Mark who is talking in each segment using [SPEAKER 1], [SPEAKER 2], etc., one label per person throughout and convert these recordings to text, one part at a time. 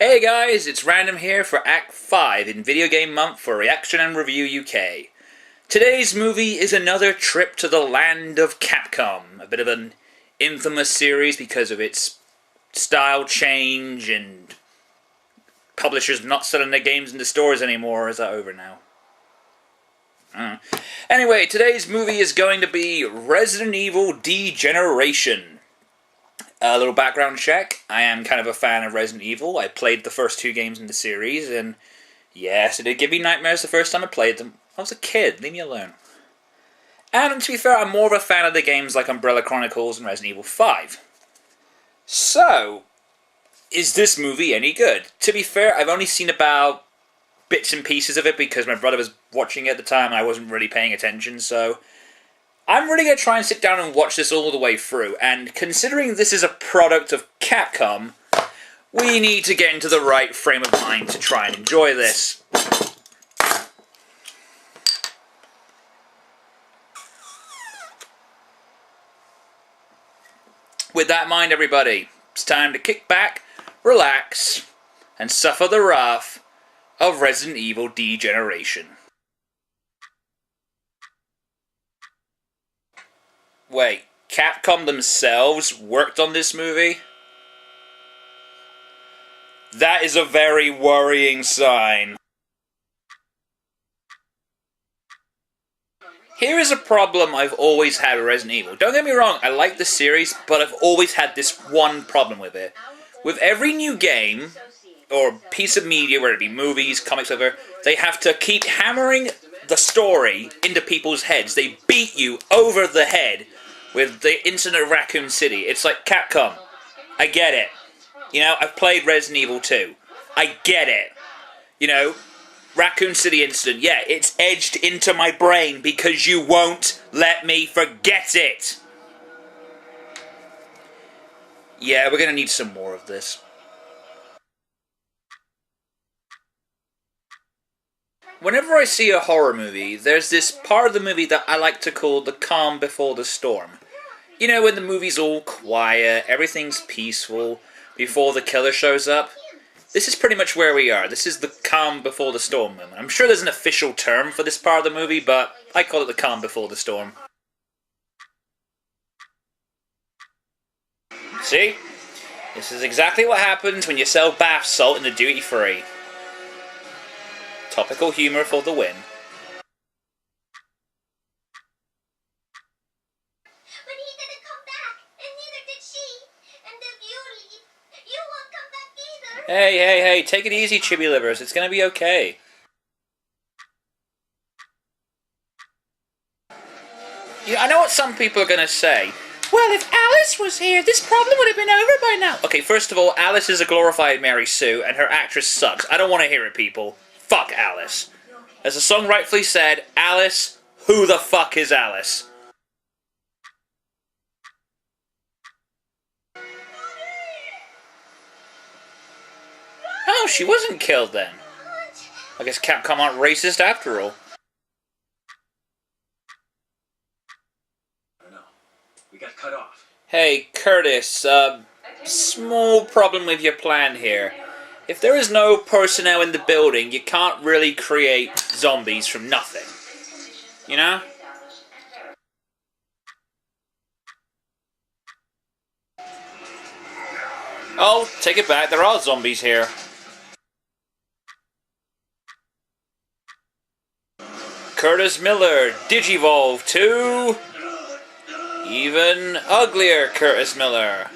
[SPEAKER 1] Hey guys, it's Random here for Act 5 in Video Game Month for Reaction and Review UK. Today's movie is another trip to the land of Capcom, a bit of an infamous series because of its style change and publishers not selling their games in the stores anymore. Is that over now? Anyway, today's movie is going to be Resident Evil Degeneration. A little background check. I am kind of a fan of Resident Evil. I played the first two games in the series, and yes, it did give me nightmares the first time I played them. I was a kid, leave me alone. And to be fair, I'm more of a fan of the games like Umbrella Chronicles and Resident Evil 5. So, is this movie any good? To be fair, I've only seen about bits and pieces of it because my brother was watching it at the time and I wasn't really paying attention, so I'm really going to try and sit down and watch this all the way through, and considering this is a product of Capcom, we need to get into the right frame of mind to try and enjoy this. With that in mind, everybody, it's time to kick back, relax, and suffer the wrath of Resident Evil Degeneration. Wait, Capcom themselves worked on this movie? That is a very worrying sign. Here is a problem I've always had with Resident Evil. Don't get me wrong, I like the series, but I've always had this one problem with it. With every new game, or piece of media, whether it be movies, comics, whatever, they have to keep hammering the story into people's heads. They beat you over the head with the incident of Raccoon City. It's like, Capcom, I get it. You know, I've played Resident Evil 2. I get it. You know, Raccoon City incident, yeah, it's edged into my brain because you won't let me forget it. Yeah, we're gonna need some more of this. Whenever I see a horror movie, there's this part of the movie that I like to call the calm before the storm. You know, when the movie's all quiet, everything's peaceful, before the killer shows up. This is pretty much where we are. This is the calm before the storm moment. I'm sure there's an official term for this part of the movie, but I call it the calm before the storm. See? This is exactly what happens when you sell bath salt in the duty-free. Topical humor for the win.
[SPEAKER 2] But he didn't come back, and neither did she. And if you leave, you won't come back either.
[SPEAKER 1] Hey, take it easy, chibi livers. It's gonna be okay. Yeah, I know what some people are gonna say. Well, if Alice was here, this problem would have been over by now. Okay, first of all, Alice is a glorified Mary Sue, and her actress sucks. I don't want to hear it, people. Fuck Alice. As the song rightfully said, Alice, who the fuck is Alice? Oh, she wasn't killed then. I guess Capcom aren't racist after all.
[SPEAKER 3] I know. We got cut off.
[SPEAKER 1] Hey, Curtis, small problem with your plan here. If there is no personnel in the building, you can't really create zombies from nothing. You know? Oh, take it back, there are zombies here. Curtis Miller, Digivolve to even uglier Curtis Miller.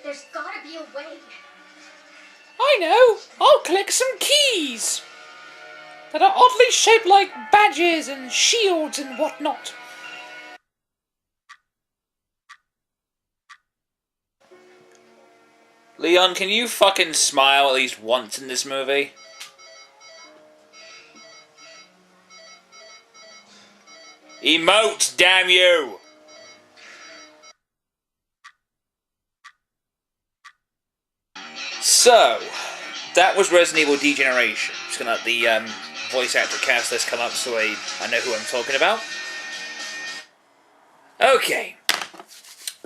[SPEAKER 2] There's gotta be a way.
[SPEAKER 1] I know! I'll collect some keys! That are oddly shaped like badges and shields and whatnot. Leon, can you fucking smile at least once in this movie? Emote, damn you! So, that was Resident Evil Degeneration. Just gonna let the voice actor cast list come up so I know who I'm talking about. Okay.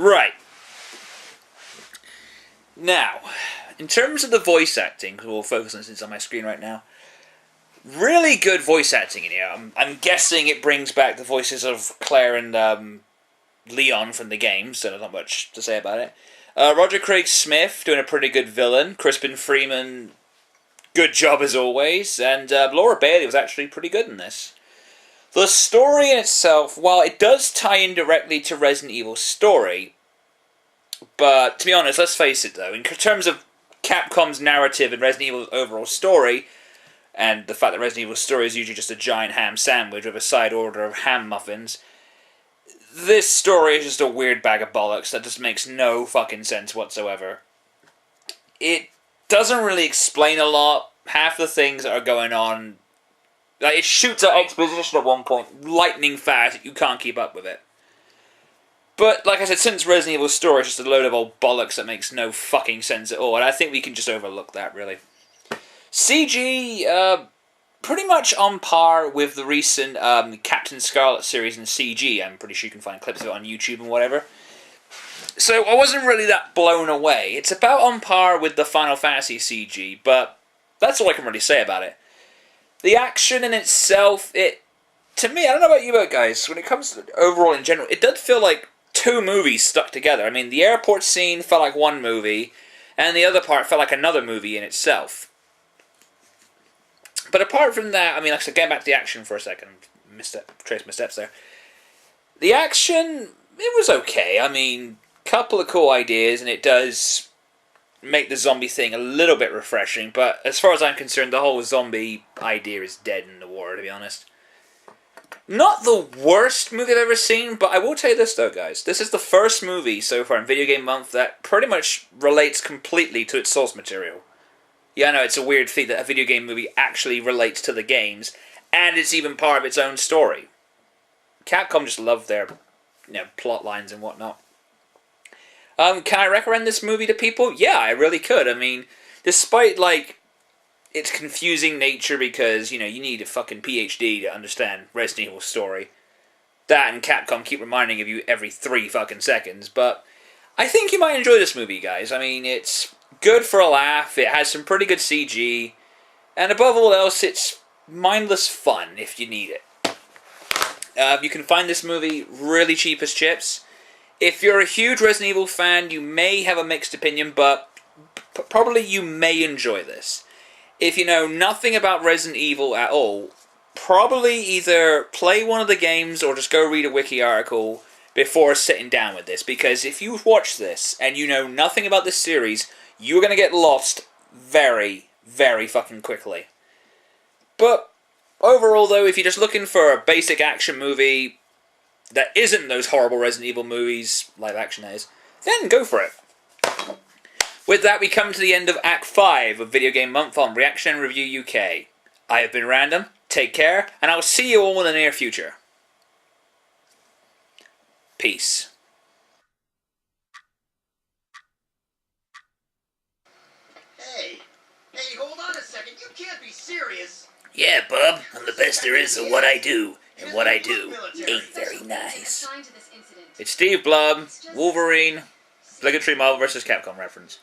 [SPEAKER 1] Right. Now, in terms of the voice acting, because we'll focus on this, it's on my screen right now, really good voice acting in here. I'm guessing it brings back the voices of Claire and Leon from the game, so there's not much to say about it. Roger Craig Smith doing a pretty good villain. Crispin Freeman, good job as always. And Laura Bailey was actually pretty good in this. The story in itself, while it does tie in directly to Resident Evil's story, but to be honest, let's face it though, in terms of Capcom's narrative and Resident Evil's overall story, and the fact that Resident Evil's story is usually just a giant ham sandwich with a side order of ham muffins, this story is just a weird bag of bollocks that just makes no fucking sense whatsoever. It doesn't really explain a lot. Half the things that are going on, like, it shoots at exposition at one point, lightning fast, you can't keep up with it. But, like I said, since Resident Evil's story is just a load of old bollocks that makes no fucking sense at all, and I think we can just overlook that, really. CG, pretty much on par with the recent Captain Scarlet series in CG. I'm pretty sure you can find clips of it on YouTube and whatever. So I wasn't really that blown away. It's about on par with the Final Fantasy CG, but that's all I can really say about it. The action in itself, to me, I don't know about you guys, when it comes to overall in general, it does feel like two movies stuck together. I mean, the airport scene felt like one movie, and the other part felt like another movie in itself. But apart from that, I mean, like I said, getting back to the action for a second, trace my steps there. The action, it was okay. I mean, couple of cool ideas, and it does make the zombie thing a little bit refreshing, but as far as I'm concerned, the whole zombie idea is dead in the water, to be honest. Not the worst movie I've ever seen, but I will tell you this though, guys. This is the first movie so far in Video Game Month that pretty much relates completely to its source material. Yeah, I know, it's a weird feat that a video game movie actually relates to the games, and it's even part of its own story. Capcom just love their, plot lines and whatnot. Can I recommend this movie to people? Yeah, I really could. I mean, despite, its confusing nature because, you need a fucking PhD to understand Resident Evil's story. That and Capcom keep reminding of you every 3 fucking seconds, but I think you might enjoy this movie, guys. I mean, it's good for a laugh, it has some pretty good CG, and above all else, it's mindless fun if you need it. You can find this movie really cheap as chips. If you're a huge Resident Evil fan, you may have a mixed opinion, but probably you may enjoy this. If you know nothing about Resident Evil at all, probably either play one of the games or just go read a wiki article before sitting down with this, because if you watch this and you know nothing about this series, you're going to get lost very, very fucking quickly. But overall though, if you're just looking for a basic action movie that isn't those horrible Resident Evil movies, live action is, then go for it. With that, we come to the end of Act 5 of Video Game Month on Reaction and Review UK. I have been Random, take care, and I'll see you all in the near future. Peace.
[SPEAKER 3] Hey, hold on a second. You can't be serious.
[SPEAKER 1] Yeah, bub, I'm the best there is at what I do, and what I do ain't very nice. It's Steve Blum, Wolverine, obligatory Marvel vs. Capcom reference.